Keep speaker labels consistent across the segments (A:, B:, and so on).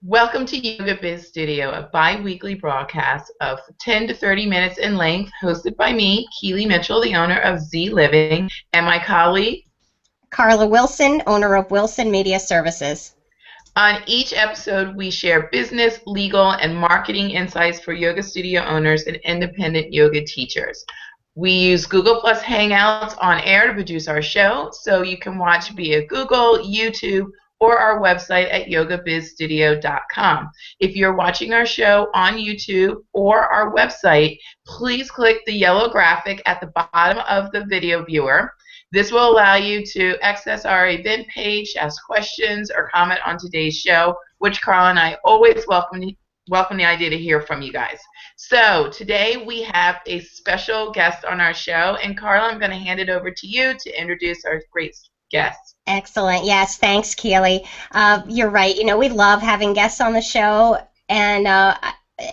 A: Welcome to Yoga Biz Studio, a bi-weekly broadcast of 10 to 30 minutes in length, hosted by me, Keeley Mitchell, the owner of Z Living, and my colleague.
B: Carla Wilson, owner of Wilson Media Services.
A: On each episode, we share business, legal, and marketing insights for yoga studio owners and independent yoga teachers. We use Google Plus Hangouts on air to produce our show, so you can watch via Google, YouTube, or our website at yogabizstudio.com. If you're watching our show on YouTube or our website, please click the yellow graphic at the bottom of the video viewer. This will allow you to access our event page, ask questions, or comment on today's show, which Carla and I always welcome the idea to hear from you guys. So today we have a special guest on our show, and Carla, I'm going to hand it over to you to introduce our great guest.
B: Excellent. Yes, thanks, Keeley. You're right. You know, we love having guests on the show, and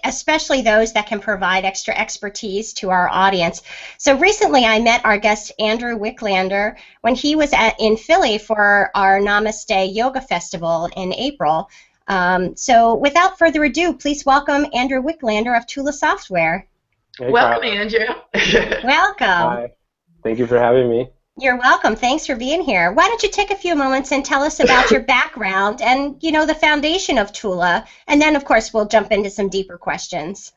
B: especially those that can provide extra expertise to our audience. So recently I met our guest Andrew Wicklander when he was in Philly for our Namaste Yoga Festival in April. So without further ado, please welcome Andrew Wicklander of Tula Software.
C: Hey,
A: Welcome,
C: Carla.
A: Andrew.
B: Welcome.
C: Hi. Thank you for having me.
B: You're welcome. Thanks for being here. Why don't you take a few moments and tell us about your background and, you know, the foundation of Tula, and then, of course, we'll jump into some deeper questions.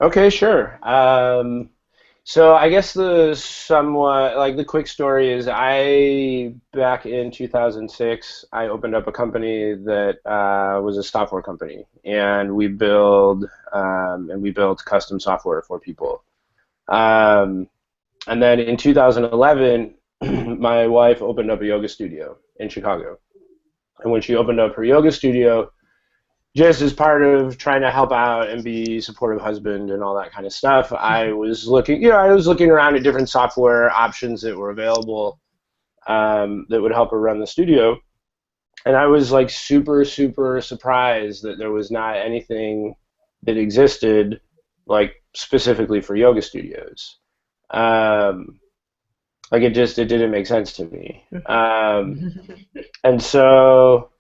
C: Okay, sure. So I guess the quick story is back in 2006, I opened up a company that was a software company, and we built custom software for people. And then in 2011, my wife opened up a yoga studio in Chicago. And when she opened up her yoga studio, just as part of trying to help out and be a supportive husband and all that kind of stuff, I was looking around at different software options that were available that would help her run the studio. And I was like super, super surprised that there was not anything that existed like specifically for yoga studios. Like it didn't make sense to me. And so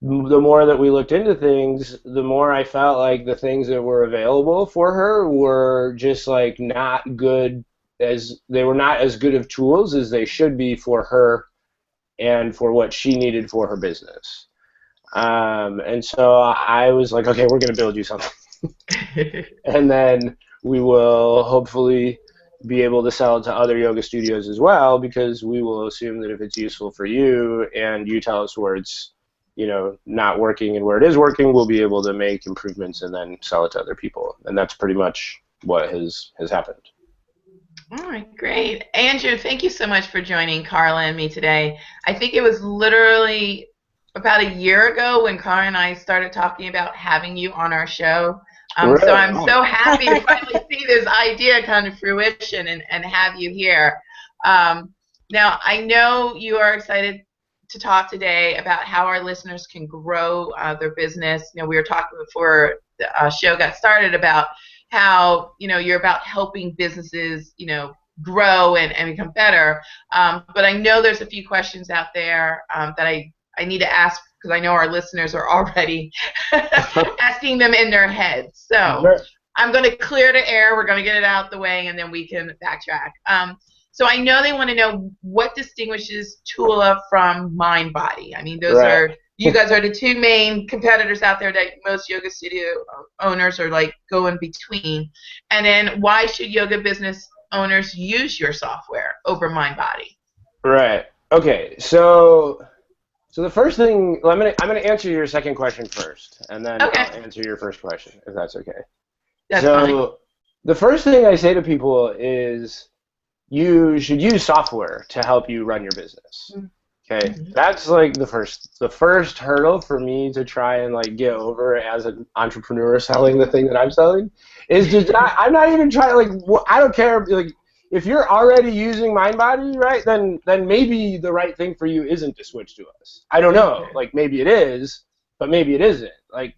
C: the more that we looked into things, the more I felt like the things that were available for her were just like not as good of tools as they should be for her and for what she needed for her business. And so I was like, okay, we're going to build you something. And then we will hopefully be able to sell it to other yoga studios as well, because we will assume that if it's useful for you and you tell us where it's, you know, not working and where it is working, we'll be able to make improvements and then sell it to other people. And that's pretty much what has happened.
A: All right, great. Andrew, thank you so much for joining Carla and me today. I think it was literally about a year ago when Carla and I started talking about having you on our show.
C: Right.
A: So I'm so happy to finally see this idea come to fruition and have you here. Now, I know you are excited to talk today about how our listeners can grow their business. You know, we were talking before the show got started about how, you know, you're about helping businesses, you know, grow and become better. But I know there's a few questions out there that I need to ask, because I know our listeners are already asking them in their heads. So
C: Sure.
A: I'm going to clear the air. We're going to get it out the way, and then we can backtrack. So I know they want to know what distinguishes Tula from MindBody. I mean, you guys are the two main competitors out there that most yoga studio owners are like going between. And then why should yoga business owners use your software over MindBody?
C: Right. Okay. So the first thing, I'm gonna answer your second question first, and then
A: Okay.
C: I'll answer your first question, if that's okay.
A: That's fine.
C: The first thing I say to people is you should use software to help you run your business. Okay, that's like the first hurdle for me to try and like get over as an entrepreneur selling the thing that I'm selling is just I'm not even trying, like, I don't care, like, if you're already using MindBody, right, then maybe the right thing for you isn't to switch to us. I don't know, like maybe it is, but maybe it isn't. Like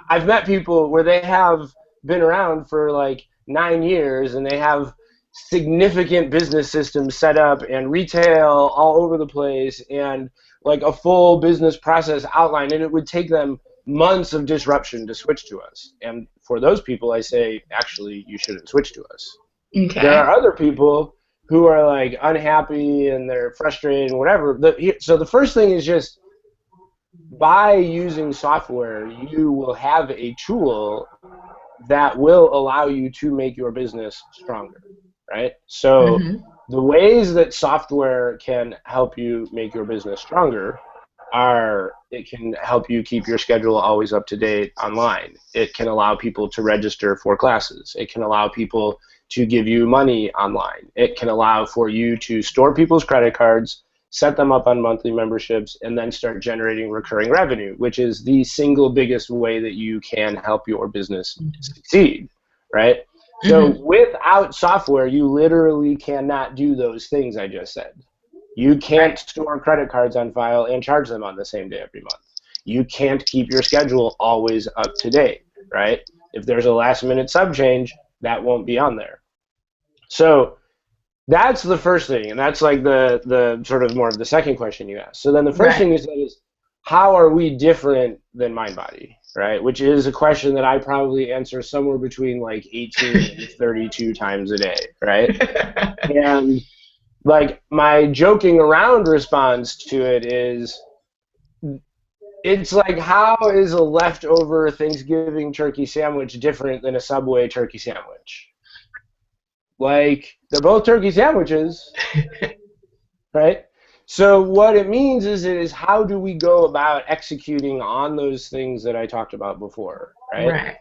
C: I've met people where they have been around for like 9 years and they have significant business systems set up and retail all over the place and like a full business process outline, and it would take them months of disruption to switch to us. And for those people, I say, actually, you shouldn't switch to us.
A: Okay.
C: There are other people who are like unhappy and they're frustrated and whatever. So the first thing is just by using software, you will have a tool that will allow you to make your business stronger, right? So the ways that software can help you make your business stronger are, it can help you keep your schedule always up to date online. It can allow people to register for classes. It can allow people to give you money online. It can allow for you to store people's credit cards, set them up on monthly memberships, and then start generating recurring revenue, which is the single biggest way that you can help your business succeed, right? So without software, you literally cannot do those things I just said. You can't store credit cards on file and charge them on the same day every month. You can't keep your schedule always up to date, right? If there's a last minute sub change, that won't be on there. So that's the first thing, and that's like the sort of more of the second question you asked. So then the first thing you said is, how are we different than MindBody, right? Which is a question that I probably answer somewhere between like 18 and 32 times a day, right? And like my joking around response to it is, it's like, how is a leftover Thanksgiving turkey sandwich different than a Subway turkey sandwich? Like, they're both turkey sandwiches, right? So what it means is how do we go about executing on those things that I talked about before, right?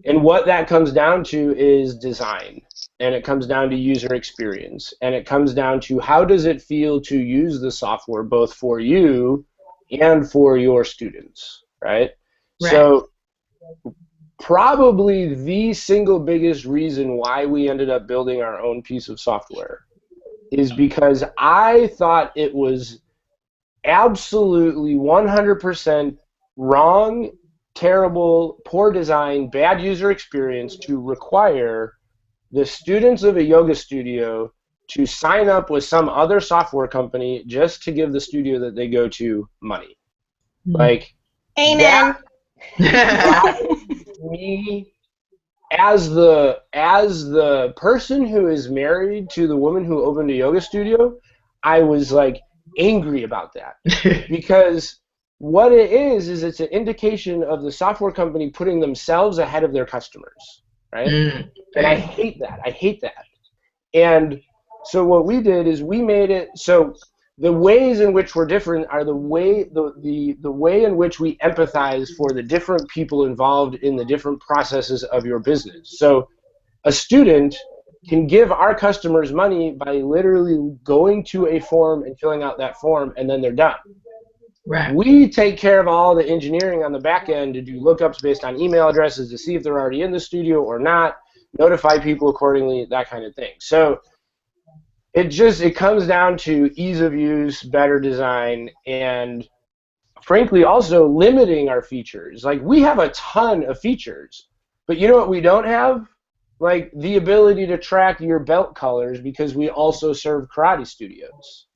C: And what that comes down to is design, and it comes down to user experience, and it comes down to how does it feel to use the software both for you and for your students, right? So probably the single biggest reason why we ended up building our own piece of software is because I thought it was absolutely 100% wrong, terrible, poor design, bad user experience to require the students of a yoga studio to sign up with some other software company just to give the studio that they go to money. Like,
B: amen.
C: Me, as the person who is married to the woman who opened a yoga studio, I was like angry about that because what it is it's an indication of the software company putting themselves ahead of their customers, right? And I hate that. And so what we did is we made it so the ways in which we're different are the way in which we empathize for the different people involved in the different processes of your business. So a student can give our customers money by literally going to a form and filling out that form, and then they're done. We take care of all the engineering on the back end to do lookups based on email addresses to see if they're already in the studio or not, notify people accordingly, that kind of thing. So it comes down to ease of use, better design, and frankly also limiting our features. Like, we have a ton of features, but you know what we don't have? Like the ability to track your belt colors, because we also serve karate studios,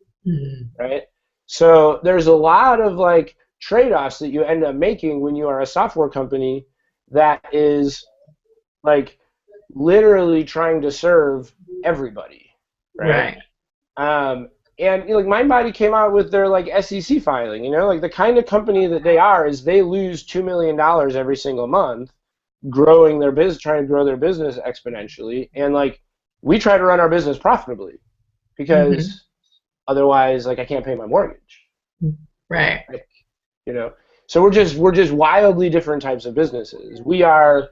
C: right? So there's a lot of like trade-offs that you end up making when you are a software company that is like literally trying to serve everybody. Right. And like MindBody came out with their like SEC filing, like the kind of company that they are is they lose $2 million every single month growing their business, trying to grow their business exponentially. And like we try to run our business profitably because otherwise like I can't pay my mortgage.
A: Right.
C: Like, so we're just wildly different types of businesses. We are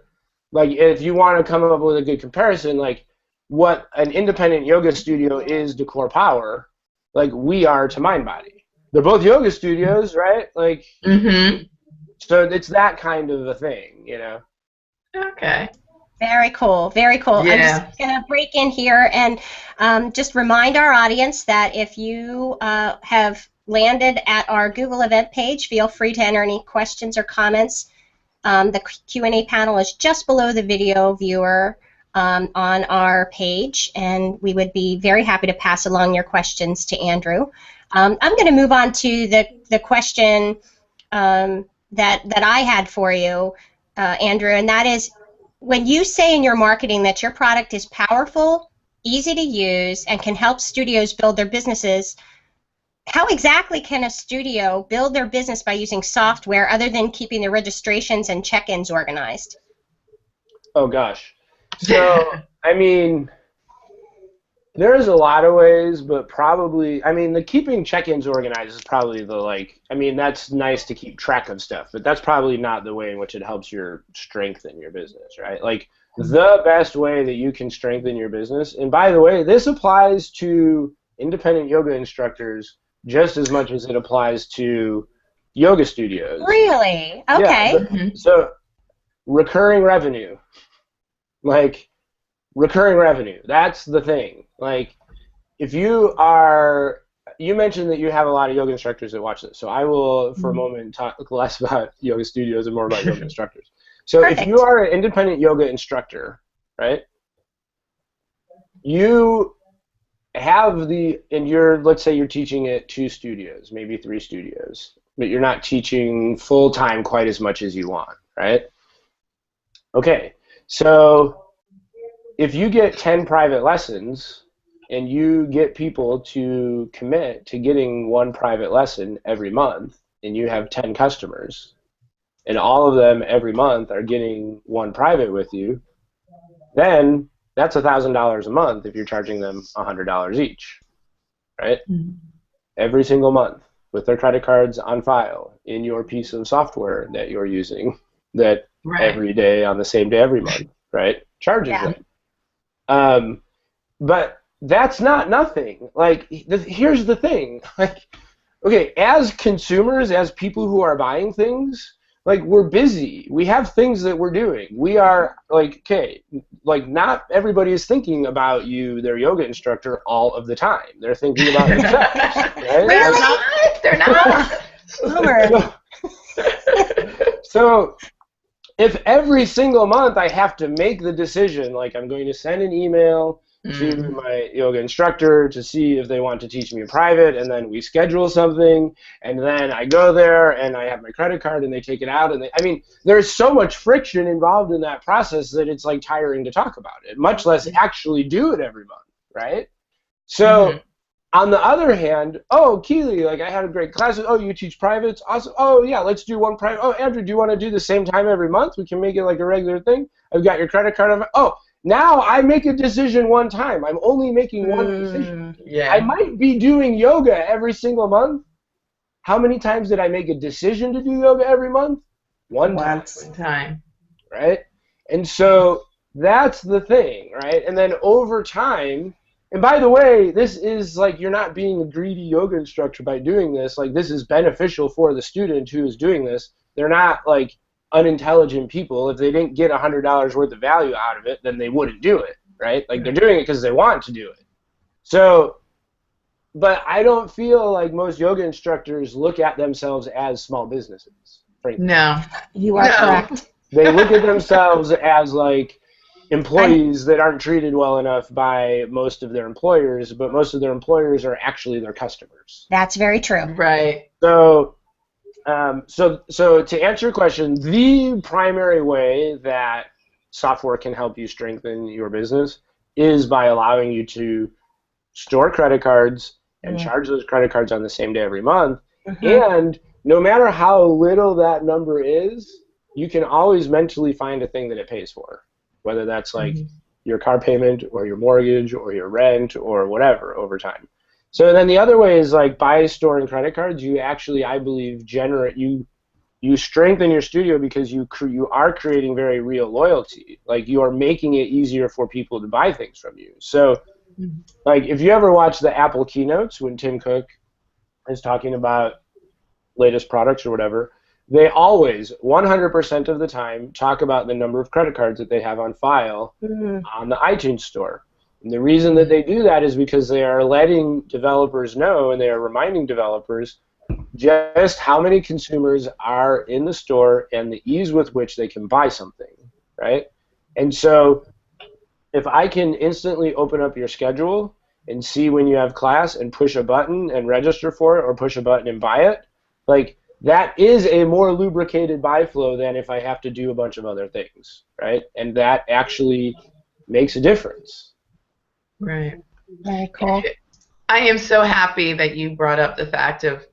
C: like, if you want to come up with a good comparison, like what an independent yoga studio is to Core Power, like we are to MindBody. They're both yoga studios, right? Like, so it's that kind of a thing,
A: Okay.
B: Very cool. Very cool.
A: Yeah.
B: I'm just going to break in here and just remind our audience that if you have landed at our Google event page, feel free to enter any questions or comments. The Q&A panel is just below the video viewer on our page, and we would be very happy to pass along your questions to Andrew. I'm going to move on to the question that I had for you, Andrew, and that is when you say in your marketing that your product is powerful, easy to use, and can help studios build their businesses, how exactly can a studio build their business by using software other than keeping the registrations and check-ins organized?
C: Oh, gosh. So, I mean, there's a lot of ways, but probably, I mean, the keeping check-ins organized is probably the, like, I mean, that's nice to keep track of stuff, but that's probably not the way in which it helps your strengthen your business, right? Like, the best way that you can strengthen your business, and by the way, this applies to independent yoga instructors just as much as it applies to yoga studios.
B: Really? Okay.
C: Yeah, so recurring revenue. Like, recurring revenue, that's the thing. Like, if you mentioned that you have a lot of yoga instructors that watch this, so I will, for a moment, talk less about yoga studios and more about yoga instructors. So
B: Perfect.
C: if you are an independent yoga instructor, right, you have let's say you're teaching at 2 studios, maybe 3 studios, but you're not teaching full-time quite as much as you want, right? Okay, so if you get 10 private lessons and you get people to commit to getting 1 private lesson every month, and you have 10 customers, and all of them every month are getting 1 private with you, then that's $1,000 a month if you're charging them $100 each, right? Every single month with their credit cards on file in your piece of software that you're using that every day on the same day every month, right? Charges them. But that's not nothing. Like, here's the thing. Like, okay, as consumers, as people who are buying things, like, we're busy. We have things that we're doing. We are, like, okay, like, not everybody is thinking about you, their yoga instructor, all of the time. They're thinking about themselves. Right?
B: Really?
A: They're not.
B: Bummer.
C: So if every single month I have to make the decision, like, I'm going to send an email to my yoga instructor to see if they want to teach me in private, and then we schedule something, and then I go there and I have my credit card and they take it out, and I mean, there's so much friction involved in that process that it's, like, tiring to talk about it, much less actually do it every month, right? So on the other hand, oh, Keeley, like, I had a great class. Oh, you teach privates? Awesome. Oh, yeah, let's do 1 private. Oh, Andrew, do you want to do the same time every month? We can make it like a regular thing. I've got your credit card. Oh, now I make a decision 1 time. I'm only making 1 decision.
A: Yeah.
C: I might be doing yoga every single month. How many times did I make a decision to do yoga every month? 1 time. Right? And so that's the thing, right? And then over time, and by the way, this is, like, you're not being a greedy yoga instructor by doing this. Like, this is beneficial for the student who is doing this. They're not, like, unintelligent people. If they didn't get $100 worth of value out of it, then they wouldn't do it, right? Like, they're doing it because they want to do it. So, but I don't feel like most yoga instructors look at themselves as small businesses, frankly.
A: No.
B: You are correct.
C: They look at themselves as, like, employees that aren't treated well enough by most of their employers, but most of their employers are actually their customers.
B: That's very true.
A: Right.
C: So to answer your question, the primary way that software can help you strengthen your business is by allowing you to store credit cards and charge those credit cards on the same day every month. And no matter how little that number is, you can always mentally find a thing that it pays for, whether that's, like, your car payment or your mortgage or your rent or whatever over time. So then the other way is, like, by storing credit cards, you actually, I believe, you strengthen your studio because you are creating very real loyalty. Like, you are making it easier for people to buy things from you. So, like, if you ever watch the Apple keynotes when Tim Cook is talking about latest products or whatever, they always, 100% of the time, talk about the number of credit cards that they have on file on the iTunes store. And the reason that they do that is because they are letting developers know, and they are reminding developers just how many consumers are in the store and the ease with which they can buy something, right? And so if I can instantly open up your schedule and see when you have class and push a button and register for it, or push a button and buy it, like, that is a more lubricated buy flow than if I have to do a bunch of other things, right? And that actually makes a difference.
A: Right.
B: Very cool.
A: I am so happy that you brought up the fact of,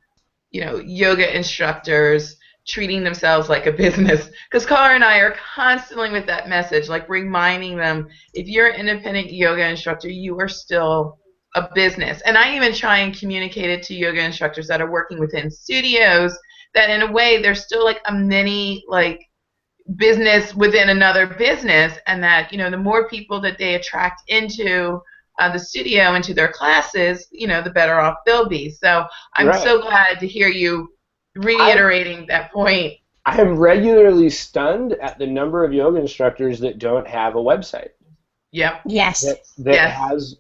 A: yoga instructors treating themselves like a business. Because Carla and I are constantly with that message, like reminding them, if you're an independent yoga instructor, you are still a business. And I even try and communicate it to yoga instructors that are working within studios, that in a way they're still like a mini business within another business, and that the more people that they attract into the studio, into their classes, the better off they'll be. So I'm so glad to hear you reiterating that point.
C: I am regularly stunned at the number of yoga instructors that don't have a website.
A: Yep.
B: Yes.
C: That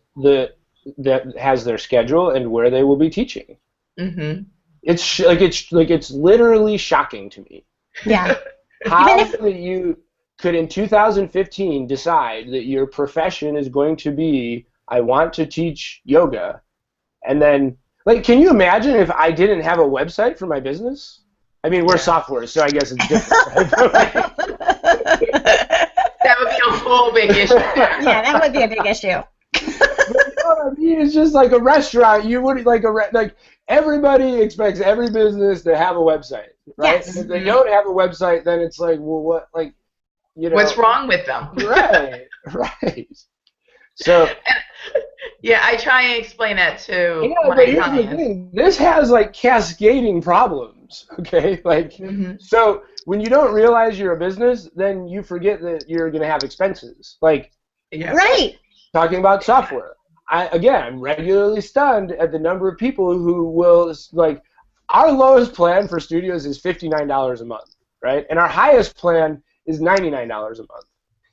C: has their schedule and where they will be teaching.
A: Mm-hmm.
C: It's literally shocking to me.
B: Yeah.
C: How that you could in 2015 decide that your profession is going to be, I want to teach yoga, and then can you imagine if I didn't have a website for my business? I mean, we're software, so I guess it's different. Right?
A: That would be a whole big issue.
B: Yeah, that would be a big issue.
C: You know what I mean? It's just like a restaurant. You would everybody expects every business to have a website, right?
B: Yes.
C: And if they don't have a website, then it's like, well, what,
A: what's wrong with them?
C: Right, right. So.
A: Yeah, I try and explain that to my
C: but here's
A: clients.
C: the thing. This has cascading problems. Okay, So when you don't realize you're a business, then you forget that you're going to have expenses.
B: Right.
C: Talking about software. I'm regularly stunned at the number of people who will, our lowest plan for studios is $59 a month, right? And our highest plan is $99 a month.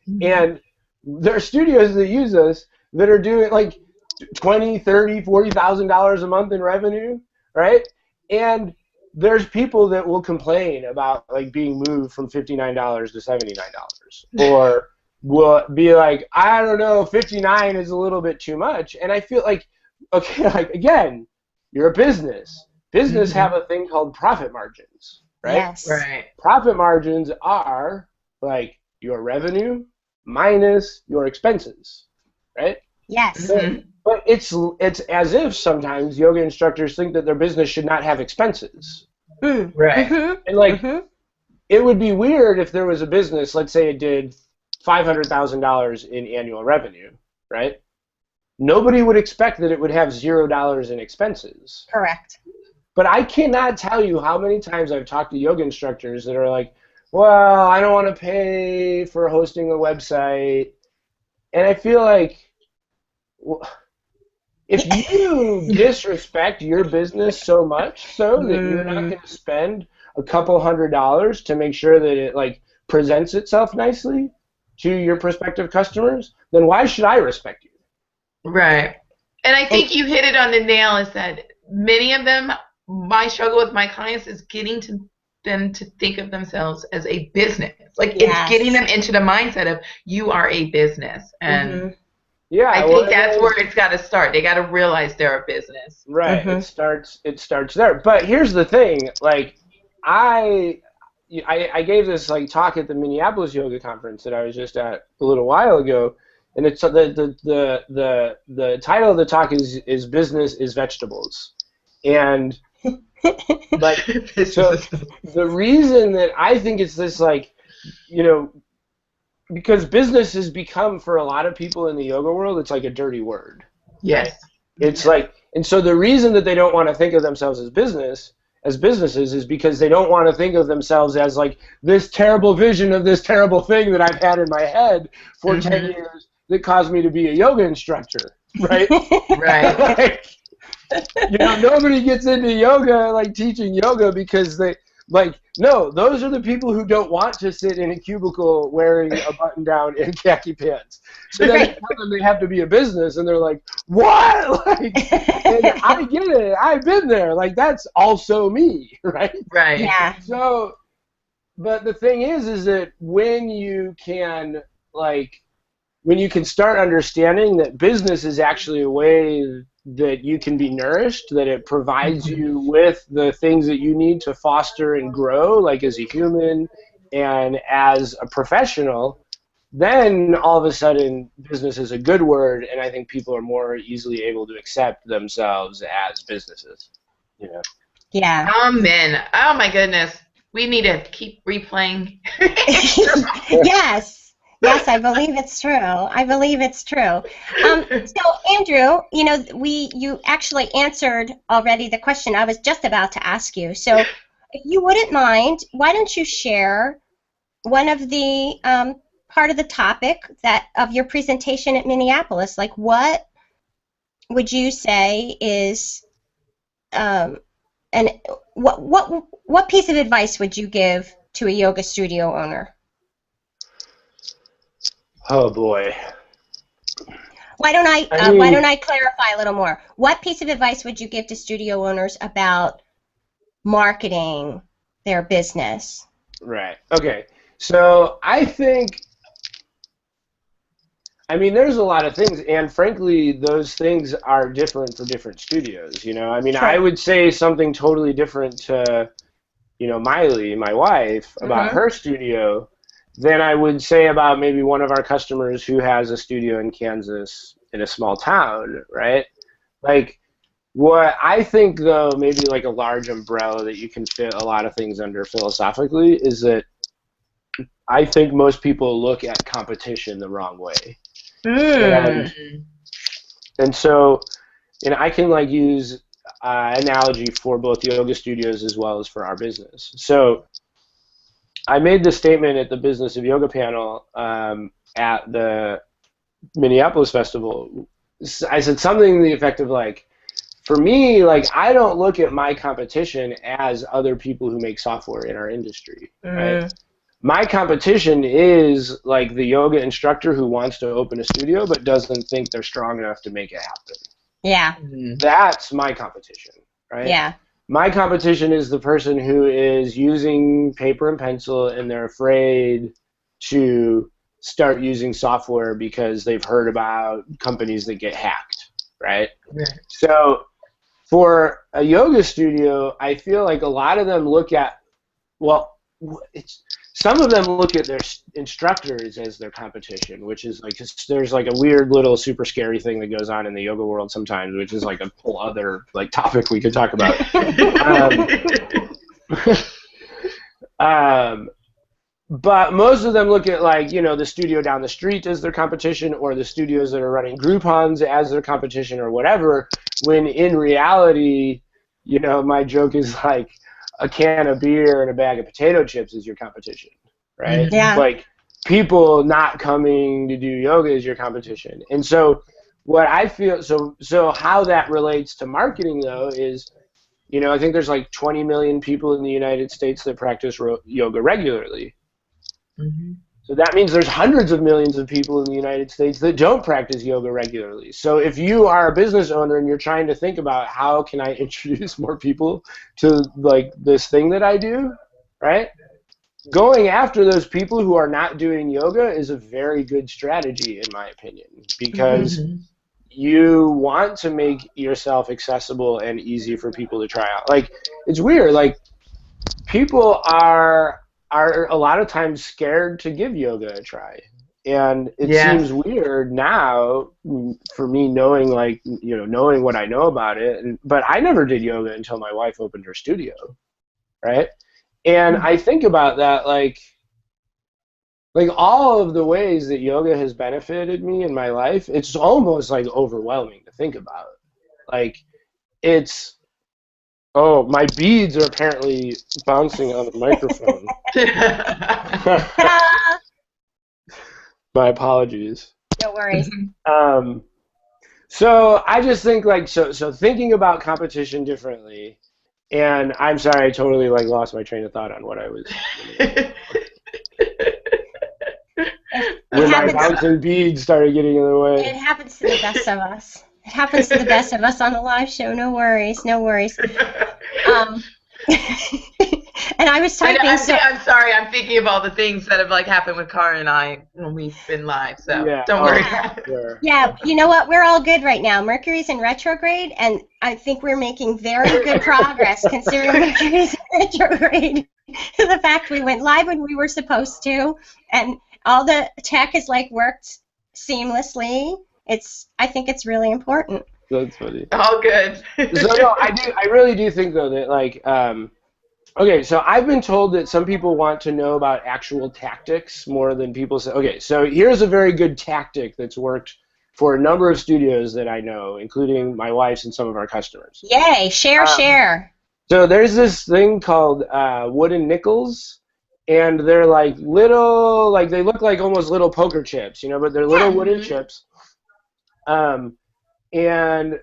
C: Mm-hmm. And there are studios that use us that are doing $20,000, $30,000, $40,000 a month in revenue, right? And there's people that will complain about being moved from $59 to $79, or will be like, I don't know, 59 is a little bit too much. And I feel again, you're a business. Business have a thing called profit margins, right?
B: Yes.
A: Right.
C: Profit margins are your revenue minus your expenses, right?
B: Yes.
C: But it's as if sometimes yoga instructors think that their business should not have expenses.
B: Mm.
A: Right.
B: Mm-hmm.
C: And it would be weird if there was a business, let's say it did $500,000 in annual revenue, right? Nobody would expect that it would have $0 in expenses.
B: Correct.
C: But I cannot tell you how many times I've talked to yoga instructors that are like, well, I don't want to pay for hosting a website. And I feel if you disrespect your business so much so that you're not going to spend a couple $100s to make sure that it presents itself nicely to your prospective customers, then why should I respect you?
A: Right. And I think you hit it on the nail, is that many of them, my struggle with my clients is getting them to think of themselves as a business. It's getting them into the mindset of, you are a business. And
C: yeah,
A: I think that's where it's got to start. They got to realize they're a business.
C: Right. It starts there. But here's the thing. I gave this talk at the Minneapolis Yoga Conference that I was just at a little while ago, and it's the title of the talk is Business is Vegetables. And so the reason that I think it's this because business has become, for a lot of people in the yoga world, it's a dirty word.
A: Yes.
C: It's and so the reason that they don't want to think of themselves as businesses is because they don't want to think of themselves as this terrible vision of this terrible thing that I've had in my head for 10 years that caused me to be a yoga instructor, right?
A: Right.
C: Nobody gets into yoga, teaching yoga, because they, no, those are the people who don't want to sit in a cubicle wearing a button down and khaki pants. So then tell them they have to be a business, and they're like, what? And I get it. I've been there. That's also me, right?
A: Right.
B: Yeah.
C: So, but the thing is that when you can start understanding that business is actually a way that you can be nourished, that it provides you with the things that you need to foster and grow, like as a human and as a professional, then all of a sudden business is a good word, and I think people are more easily able to accept themselves as businesses. You know?
B: Yeah.
A: Amen. Oh my goodness. We need to keep replaying.
B: Yes. Yes, I believe it's true. I believe it's true. So, Andrew, you know, you actually answered already the question I was just about to ask you. So, if you wouldn't mind, why don't you share one of the part of the topic of your presentation at Minneapolis? Like, what would you say is and what piece of advice would you give to a yoga studio owner?
C: Oh boy.
B: Why don't I clarify a little more? What piece of advice would you give to studio owners about marketing their business?
C: Right. Okay. So I think, I mean, there's a lot of things, and frankly, those things are different for different studios. You know, I mean,
B: Sure.
C: I would say something totally different to, you know, Miley, my wife, about her studio than I would say about maybe one of our customers who has a studio in Kansas in a small town, right? Like, what I think, though, maybe like a large umbrella that you can fit a lot of things under philosophically is that I think most people look at competition the wrong way. And so, and I can like use analogy for both yoga studios as well as for our business. So I made this statement at the Business of Yoga panel at the Minneapolis Festival. I said something to the effect of like, for me, like I don't look at my competition as other people who make software in our industry, right? My competition is like the yoga instructor who wants to open a studio but doesn't think they're strong enough to make it happen.
B: Yeah.
C: That's my competition, right?
B: Yeah.
C: My competition is the person who is using paper and pencil and they're afraid to start using software because they've heard about companies that get hacked, right? So for a yoga studio, I feel like a lot of them look at, well, some of them look at their instructors as their competition, which is like, there's like a weird little super scary thing that goes on in the yoga world sometimes, which is like a whole other like topic we could talk about. But most of them look at like, you know, the studio down the street as their competition, or the studios that are running Groupons as their competition, or whatever, when in reality, you know, my joke is like, a can of beer and a bag of potato chips is your competition, right?
B: Yeah.
C: Like, people not coming to do yoga is your competition. And so what I feel, so how that relates to marketing, though, is, you know, I think there's like 20 million people in the United States that practice yoga regularly. So that means there's hundreds of millions of people in the United States that don't practice yoga regularly. So if you are a business owner and you're trying to think about how can I introduce more people to like this thing that I do, right? Going after those people who are not doing yoga is a very good strategy, in my opinion, because you want to make yourself accessible and easy for people to try out. Like, it's weird, like, people are a lot of times scared to give yoga a try. And it seems weird now for me knowing, like, you know, knowing what I know about it. But I never did yoga until my wife opened her studio, right? And I think about that, like all of the ways that yoga has benefited me in my life, it's almost like overwhelming to think about. Like, it's, oh, my beads are apparently bouncing on the microphone. My apologies.
B: No worries.
C: So I just think, like, so thinking about competition differently, and I'm sorry, I totally like lost my train of thought on what I was. When my bouncing beads started getting in the way.
B: It happens to the best of us. It happens to the best of us on the live show. No worries, no worries. And I was typing.
A: I'm sorry. I'm thinking of all the things that have like happened with Cara and I when we've been live. So don't worry.
C: Sure.
B: Yeah, you know what? We're all good right now. Mercury's in retrograde, and I think we're making very good progress considering Mercury's in retrograde. The fact we went live when we were supposed to, and all the tech has like worked seamlessly. I think it's really important.
C: That's funny.
A: All good.
C: So no, I really do think though that like okay, so I've been told that some people want to know about actual tactics more than people say. Okay, so here's a very good tactic that's worked for a number of studios that I know, including my wife's and some of our customers.
B: Yay! Share.
C: So there's this thing called wooden nickels, and they're like little, like they look like almost little poker chips, you know, but they're little wooden chips. And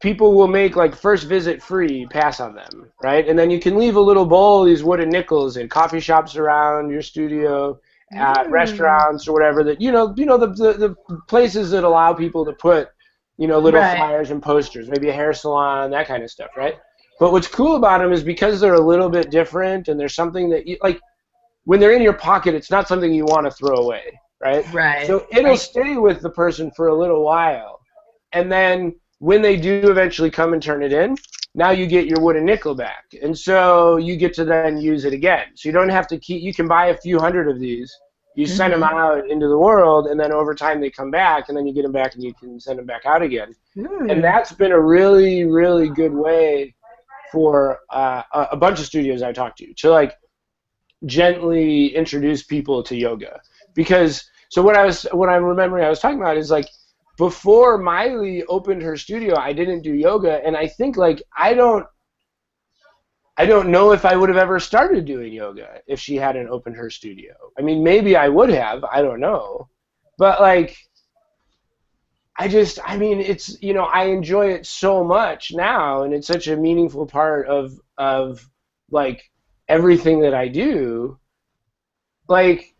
C: people will make like first visit free pass on them, right? And then you can leave a little bowl of these wooden nickels in coffee shops around your studio, at restaurants or whatever that the places that allow people to put little flyers and posters, maybe a hair salon, that kind of stuff, right? But what's cool about them is because they're a little bit different and there's something that you like when they're in your pocket, it's not something you want to throw away, right?
A: Right.
C: So it'll stay with the person for a little while. And then when they do eventually come and turn it in, now you get your wooden nickel back. And so you get to then use it again. So you don't have to you can buy a few hundred of these. You send them out into the world, and then over time they come back, and then you get them back and you can send them back out again. And that's been a really, really good way for a bunch of studios I talked to like gently introduce people to yoga. Because, so what I'm remembering I was talking about is like, before Miley opened her studio, I didn't do yoga, and I think like I don't know if I would have ever started doing yoga if she hadn't opened her studio. I mean, maybe I would have, I don't know. But like it's I enjoy it so much now, and it's such a meaningful part of like everything that I do. Like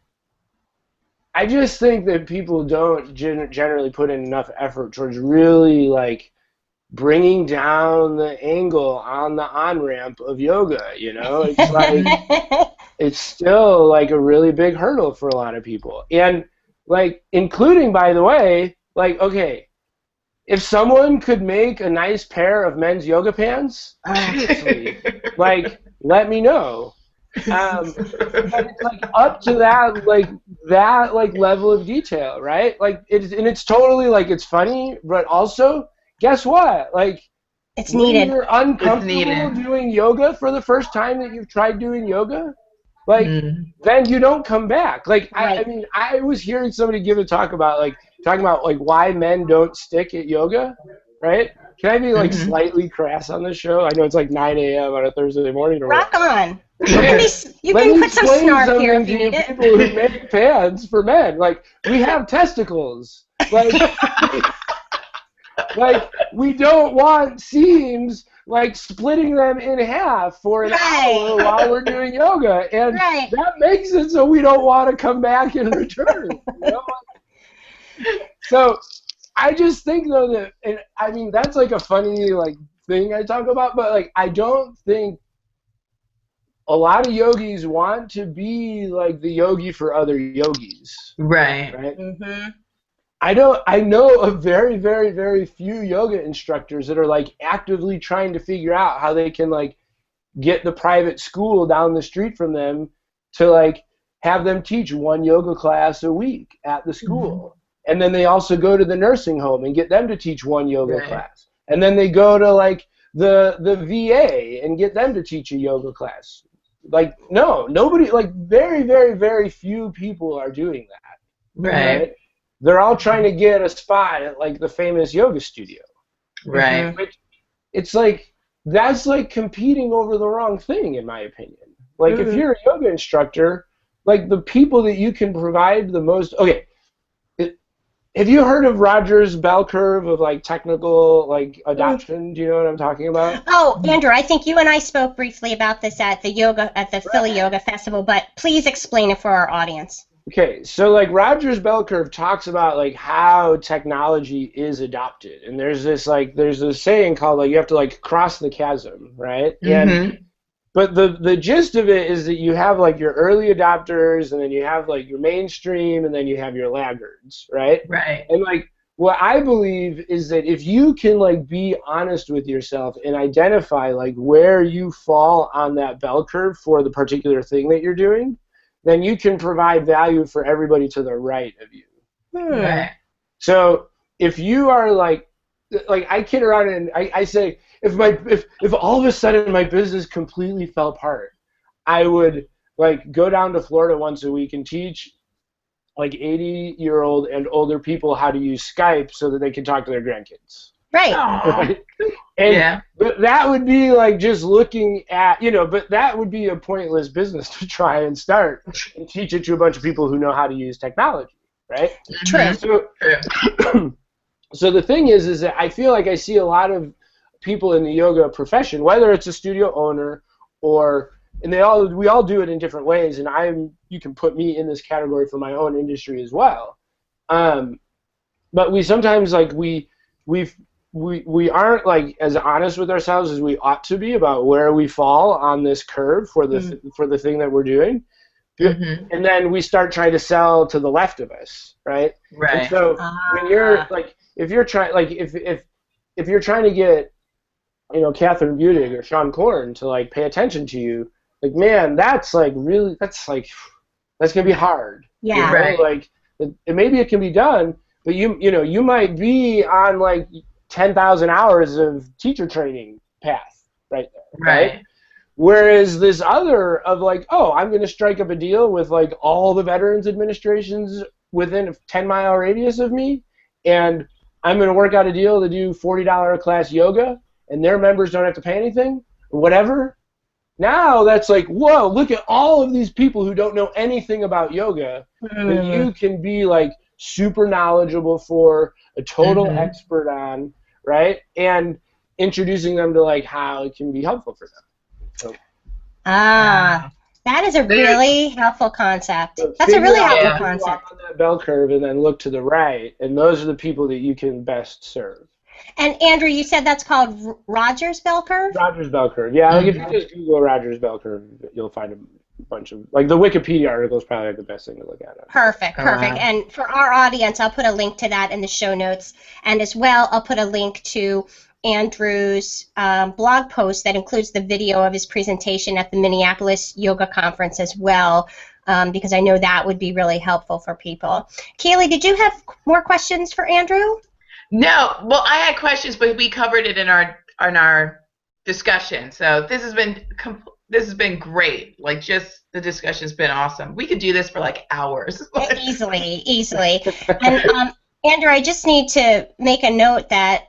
C: I just think that people don't generally put in enough effort towards really like bringing down the angle on the on-ramp of yoga, It's like it's still like a really big hurdle for a lot of people. And like including, by the way, like, okay, if someone could make a nice pair of men's yoga pants, honestly, like let me know. But it's like up to that level of detail, right? Like it's totally like it's funny, but also guess what? Like
B: it's needed.
C: When you're uncomfortable doing yoga for the first time that you've tried doing yoga, like then you don't come back. Like I mean, I was hearing somebody give a talk about talking about why men don't stick at yoga, right? Can I be like slightly crass on this show? I know it's like 9 a.m. on a Thursday morning.
B: Rock on. You can put some snark here if you need it.
C: People who make pants for men, like we have testicles, like we don't want seams like splitting them in half for an hour while we're doing yoga, and that makes it so we don't want to come back and return. So I just think though that, and I mean that's like a funny thing I talk about, but like I don't think a lot of yogis want to be like the yogi for other yogis. Right. Mm-hmm. I know of very, very, very few yoga instructors that are like actively trying to figure out how they can like get the private school down the street from them to like have them teach one yoga class a week at the school. And then they also go to the nursing home and get them to teach one yoga class. And then they go to like the VA and get them to teach a yoga class. Like, no, nobody, like very, very, very few people are doing that. Right? They're all trying to get a spot at like the famous yoga studio. Right. It's like, that's like competing over the wrong thing, in my opinion. Like, if you're a yoga instructor, like the people that you can provide the most, okay, have you heard of Rogers' bell curve of like technical like adoption? Do you know what I'm talking about?
B: Oh, Andrew, I think you and I spoke briefly about this at the Philly Yoga Festival, but please explain it for our audience.
C: Okay, so like Rogers' bell curve talks about like how technology is adopted, and there's this saying called like you have to like cross the chasm, right? But but the gist of it is that you have like your early adopters, and then you have like your mainstream, and then you have your laggards, right?
A: Right.
C: And like what I believe is that if you can like be honest with yourself and identify like where you fall on that bell curve for the particular thing that you're doing, then you can provide value for everybody to the right of you.
A: Right.
C: So if you are like I kid around and I say if all of a sudden my business completely fell apart, I would like go down to Florida once a week and teach like 80-year-old and older people how to use Skype so that they can talk to their grandkids.
B: Right.
C: Right? And but that would be like just looking at, but that would be a pointless business to try and start and teach it to a bunch of people who know how to use technology, right?
B: True.
C: So the thing is that I feel like I see a lot of people in the yoga profession, whether it's a studio owner and we all do it in different ways, and you can put me in this category for my own industry as well. But we sometimes like we aren't like as honest with ourselves as we ought to be about where we fall on this curve for the thing that we're doing. And then we start trying to sell to the left of us, right?
A: Right.
C: And so when you're like, if you're trying, like if you're trying to get, Catherine Budig or Sean Corn to like pay attention to you, like, man, that's gonna be hard.
B: Yeah.
A: Right.
C: Like, maybe it can be done, but you might be on like 10,000 hours of teacher training path right there. Right. Whereas this other of like, oh, I'm going to strike up a deal with like all the veterans administrations within a 10-mile radius of me, and I'm going to work out a deal to do $40 a class yoga, and their members don't have to pay anything or whatever. Now that's like, whoa, look at all of these people who don't know anything about yoga that you can be like super knowledgeable for, a total expert on, right? And introducing them to like how it can be helpful for them. So,
B: that is a really helpful concept. That's a really helpful concept.
C: On that bell curve and then look to the right, and those are the people that you can best serve.
B: And Andrew, you said that's called Rogers bell curve?
C: Rogers bell curve. Yeah, like if you just Google Rogers bell curve, you'll find a bunch of, like, the Wikipedia article is probably like the best thing to look at.
B: Perfect. And for our audience, I'll put a link to that in the show notes, and as well, I'll put a link to Andrew's blog post that includes the video of his presentation at the Minneapolis Yoga Conference as well, because I know that would be really helpful for people. Keeley, did you have more questions for Andrew?
A: No. Well, I had questions, but we covered it in our discussion. So this has been great. Like, just the discussion's been awesome. We could do this for like hours.
B: Easily. And Andrew, I just need to make a note that,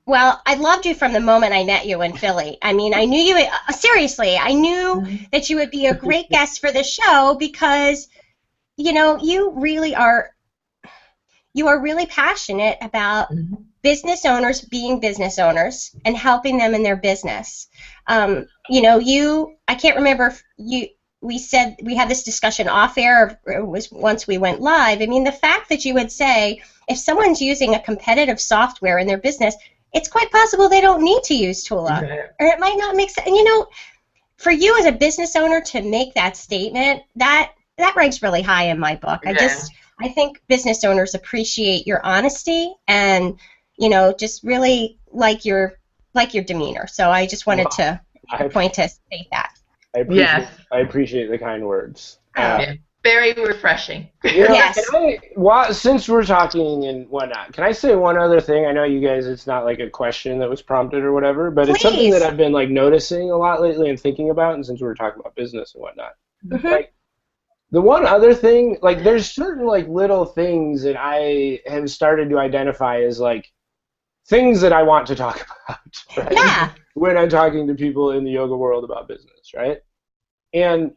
B: well, I loved you from the moment I met you in Philly. I mean, I knew you, seriously, I knew that you would be a great guest for the show because, you really are passionate about business owners being business owners and helping them in their business. I can't remember if we said we had this discussion off air, or it was once we went live. I mean, the fact that you would say if someone's using a competitive software in their business, it's quite possible they don't need to use Tula, or it might not make sense. And for you as a business owner to make that statement, that ranks really high in my book. I think business owners appreciate your honesty and just really like your demeanor. So I just wanted to state that.
C: I appreciate the kind words.
A: Very refreshing.
B: Yes.
C: Since we're talking and whatnot, can I say one other thing? I know you guys, it's not like a question that was prompted or whatever, but It's something that I've been like noticing a lot lately and thinking about, and since we were talking about business and whatnot. Like, the one other thing, like, there's certain like little things that I have started to identify as like things that I want to talk about, right?
B: Yeah.
C: When I'm talking to people in the yoga world about business, right? And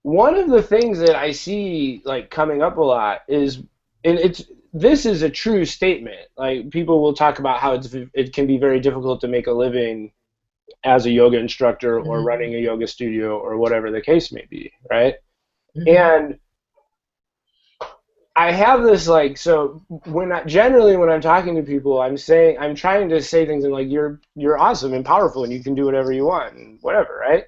C: one of the things that I see like coming up a lot is, and this is a true statement. Like, people will talk about how it can be very difficult to make a living as a yoga instructor or running a yoga studio or whatever the case may be, right? And I have this like, so generally when I'm talking to people, I'm trying to say things and like you're awesome and powerful and you can do whatever you want and whatever, right?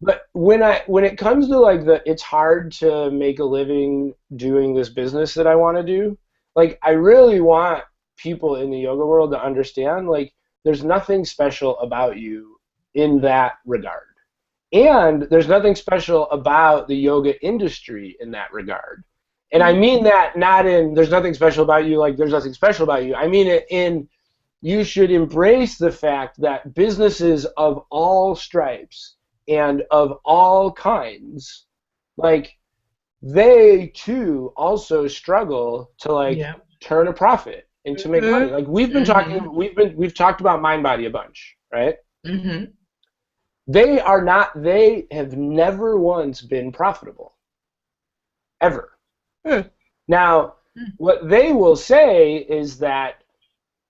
C: But when it comes to like it's hard to make a living doing this business that I want to do, like I really want people in the yoga world to understand like there's nothing special about you in that regard. And there's nothing special about the yoga industry in that regard. And I mean that not in there's nothing special about you, like there's nothing special about you. I mean it in you should embrace the fact that businesses of all stripes and of all kinds, like they too also struggle to like turn a profit and to make money. Like we've been talking, we've talked about MindBody a bunch, right?
A: Mm-hmm.
C: They have never once been profitable, ever. Now, what they will say is that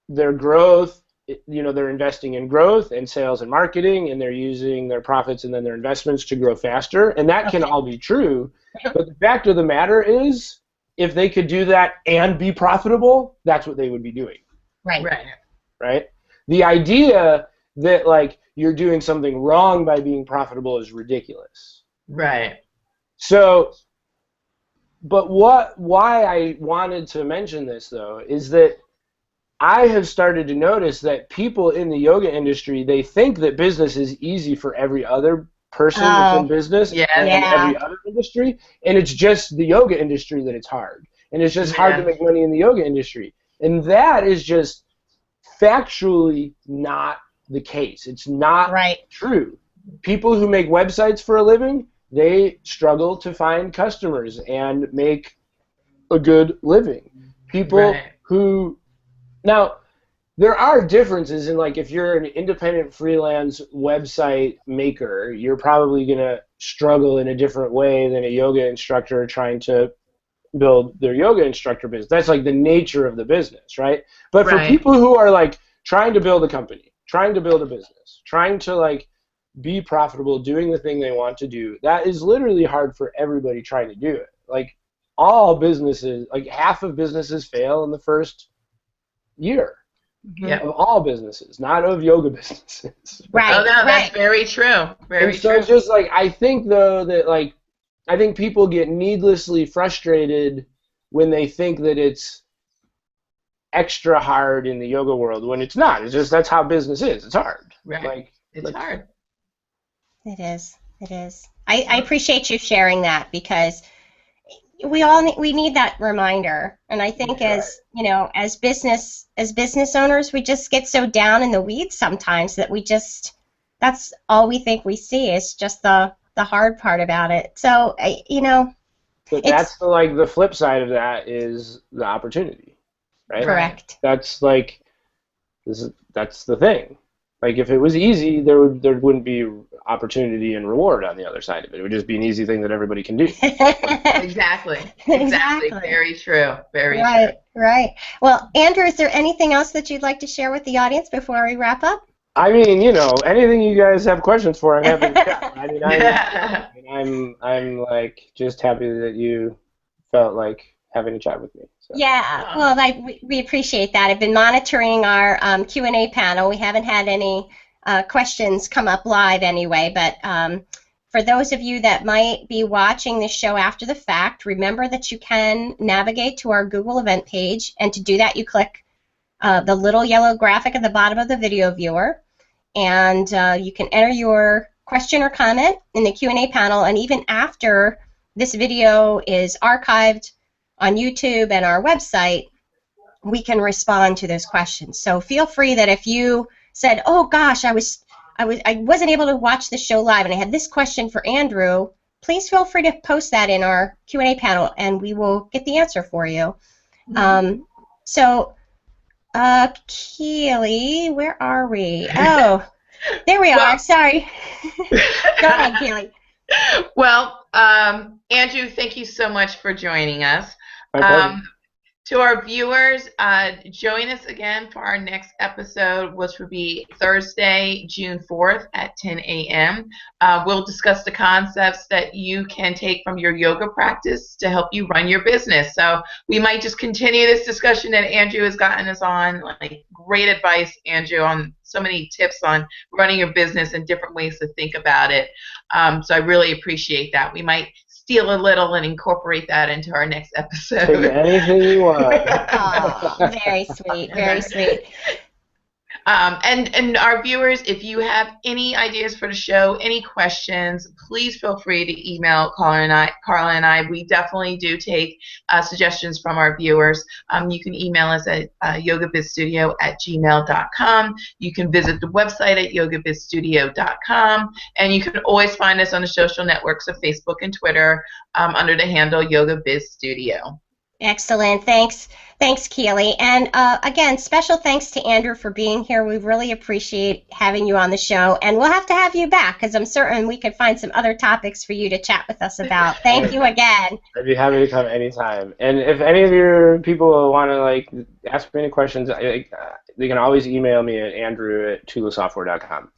C: their growth, they're investing in growth and sales and marketing, and they're using their profits and then their investments to grow faster, and that can all be true. But the fact of the matter is, if they could do that and be profitable, that's what they would be doing. Right? The idea that like you're doing something wrong by being profitable is ridiculous.
A: Right.
C: So, but why I wanted to mention this though is that I have started to notice that people in the yoga industry, they think that business is easy for every other person that's in business and every other industry, and it's just the yoga industry that it's hard. And it's just hard to make money in the yoga industry. And that is just factually not the case. It's not true. People who make websites for a living, they struggle to find customers and make a good living. People who... Now, there are differences in, like, if you're an independent freelance website maker, you're probably going to struggle in a different way than a yoga instructor trying to build their yoga instructor business. That's, like, the nature of the business, right? But for people who are, like, trying to build a company, trying to build a business, trying to, like, be profitable, doing the thing they want to do, that is literally hard for everybody trying to do it. Like, all businesses, like, half of businesses fail in the first year of all businesses, not of yoga businesses.
A: Right. Oh, no, that's very true. Very
C: true. So just like I think though that like I think people get needlessly frustrated when they think that it's extra hard in the yoga world when it's not. It's just that's how business is. It's hard.
A: Right. Like it's hard.
B: It is. It is. I appreciate you sharing that because we need that reminder, and I think as business owners, we just get so down in the weeds sometimes that that's all we think we see is just the hard part about it. So
C: but that's the flip side of that is the opportunity, right?
B: Correct.
C: That's like that's the thing. Like if it was easy, there wouldn't be opportunity and reward on the other side of it. It would just be an easy thing that everybody can do.
A: Exactly. Very true. Very true.
B: Right. Well, Andrew, is there anything else that you'd like to share with the audience before we wrap up?
C: I mean, anything you guys have questions for, I'm happy to chat. I mean, I'm like just happy that you felt like having a chat with me. So.
B: Yeah, well, we appreciate that. I've been monitoring our Q&A panel. We haven't had any questions come up live anyway, but for those of you that might be watching this show after the fact, remember that you can navigate to our Google event page, and to do that you click the little yellow graphic at the bottom of the video viewer, and you can enter your question or comment in the Q&A panel, and even after this video is archived on YouTube and our website, we can respond to those questions. So feel free that if you said, oh gosh, I wasn't able to watch the show live and I had this question for Andrew, please feel free to post that in our Q&A panel and we will get the answer for you. Keeley, where are we? Oh, there we are. Sorry. Go ahead, Keeley.
A: Well, Andrew, thank you so much for joining us. To our viewers, join us again for our next episode, which will be Thursday, June 4th at 10 a.m. We'll discuss the concepts that you can take from your yoga practice to help you run your business. So we might just continue this discussion that Andrew has gotten us on. Like, great advice, Andrew, on so many tips on running your business and different ways to think about it. So I really appreciate that. We might steal a little and incorporate that into our next episode.
C: Take anything you want.
B: Oh, very sweet, very sweet.
A: And our viewers, if you have any ideas for the show, any questions, please feel free to email Carla and I. We definitely do take suggestions from our viewers. You can email us at yogabizstudio@gmail.com. You can visit the website at yogabizstudio.com, and you can always find us on the social networks of Facebook and Twitter under the handle Yoga Biz Studio.
B: Excellent. Thanks, Keeley. And again, special thanks to Andrew for being here. We really appreciate having you on the show. And we'll have to have you back because I'm certain we could find some other topics for you to chat with us about. Thank you again.
C: I'd be happy to come anytime. And if any of your people want to ask me any questions, they can always email me at andrew@tulasoftware.com.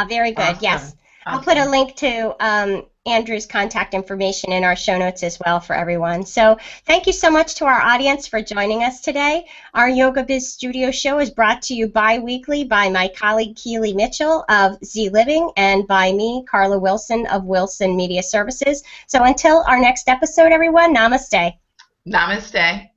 B: Very good.
A: Awesome.
B: Yes. I'll put a link to Andrew's contact information in our show notes as well for everyone. So thank you so much to our audience for joining us today. Our Yoga Biz Studio show is brought to you bi-weekly by my colleague Keeley Mitchell of Z Living and by me, Carla Wilson of Wilson Media Services. So until our next episode, everyone, namaste.
A: Namaste.